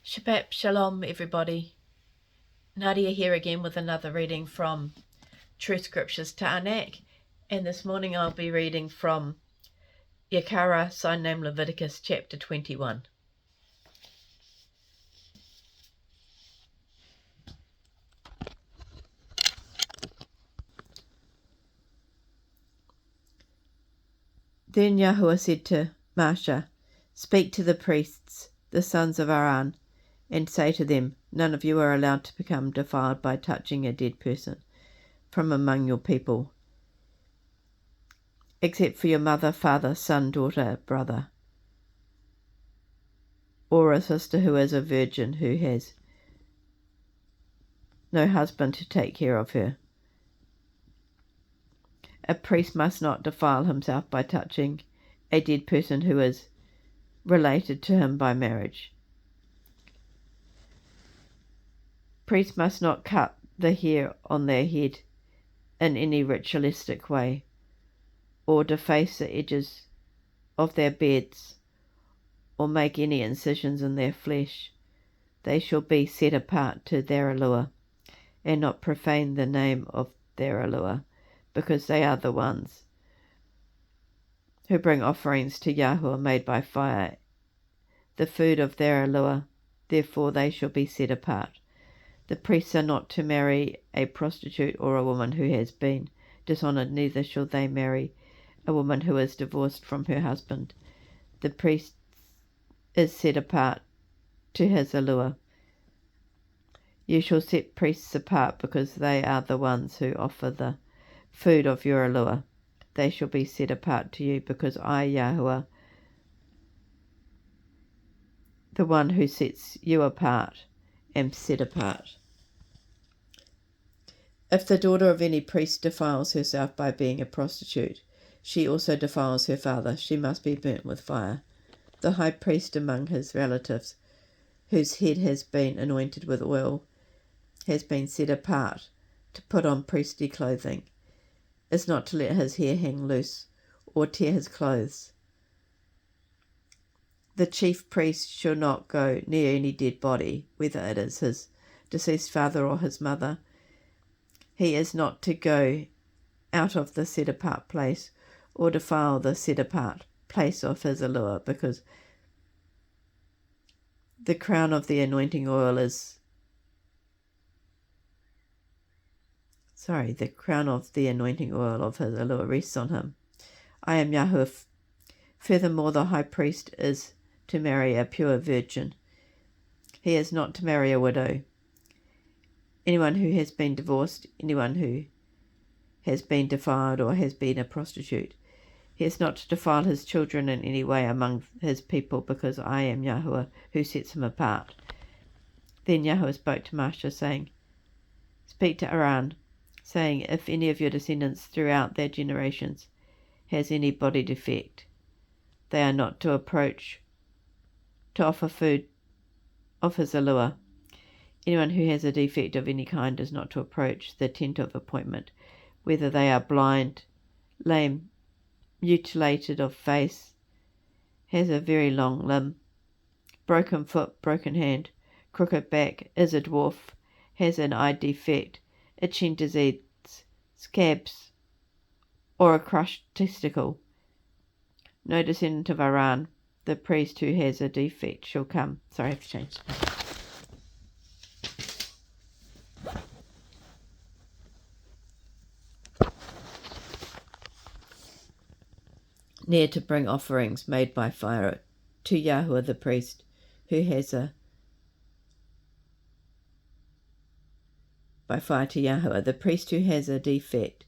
Shabbat Shalom, everybody. Nadia here again with another reading from True Scriptures to Anak. And this morning I'll be reading from Uiyqara, sn-Leviticus, chapter 21. Then Yahuwah said to Moshe, "Speak to the priests, the sons of Aaron, and say to them, none of you are allowed to become defiled by touching a dead person from among your people, except for your mother, father, son, daughter, brother, or a sister who is a virgin who has no husband to take care of her. A priest must not defile himself by touching a dead person who is related to him by marriage. Priests must not cut the hair on their head in any ritualistic way, or deface the edges of their beds, or make any incisions in their flesh. They shall be set apart to their Allure, and not profane the name of their Allure, because they are the ones who bring offerings to Yahuwah made by fire, the food of their Allure. Therefore they shall be set apart. The priests are not to marry a prostitute or a woman who has been dishonoured, neither shall they marry a woman who is divorced from her husband. The priest is set apart to his Allure. You shall set priests apart because they are the ones who offer the food of your Allure. They shall be set apart to you because I, Yahuwah, the one who sets you apart, am set apart. If the daughter of any priest defiles herself by being a prostitute, she also defiles her father. She must be burnt with fire. The high priest among his relatives, whose head has been anointed with oil, has been set apart to put on priestly clothing, is not to let his hair hang loose or tear his clothes. The chief priest shall not go near any dead body, whether it is his deceased father or his mother. He is not to go out of the set-apart place or defile the set-apart place of his Allure, because the crown of the anointing oil of his Allure rests on him. I am Yahuwah. Furthermore, the high priest is to marry a pure virgin. He is not to marry a widow, anyone who has been divorced, anyone who has been defiled or has been a prostitute. He is not to defile his children in any way among his people, because I am Yahuwah who sets him apart. Then Yahuwah spoke to Moshe, saying, "Speak to Aaron, saying, if any of your descendants throughout their generations has any body defect, they are not to approach to offer food of his Allure. Anyone who has a defect of any kind is not to approach the tent of appointment, whether they are blind, lame, mutilated of face, has a very long limb, broken foot, broken hand, crooked back, is a dwarf, has an eye defect, itching disease, scabs, or a crushed testicle. No descendant of Aaron, the priest who has a defect, shall come." Sorry, I have to change the page. "Near to bring offerings made by fire to Yahuwah the priest who has a the priest who has a defect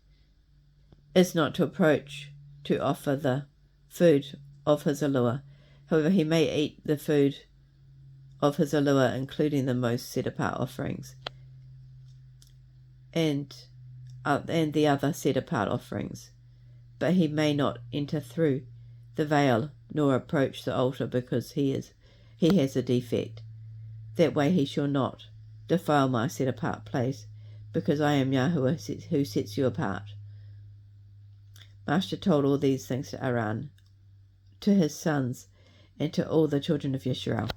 is not to approach to offer the food of his Allure. However, he may eat the food of his Allure, including the most set-apart offerings and the other set-apart offerings, but he may not enter through the veil nor approach the altar, because he has a defect. That way he shall not defile my set-apart place, because I am Yahuwah who sets you apart." Moshe told all these things to Aaron, to his sons, and to all the children of Yisrael.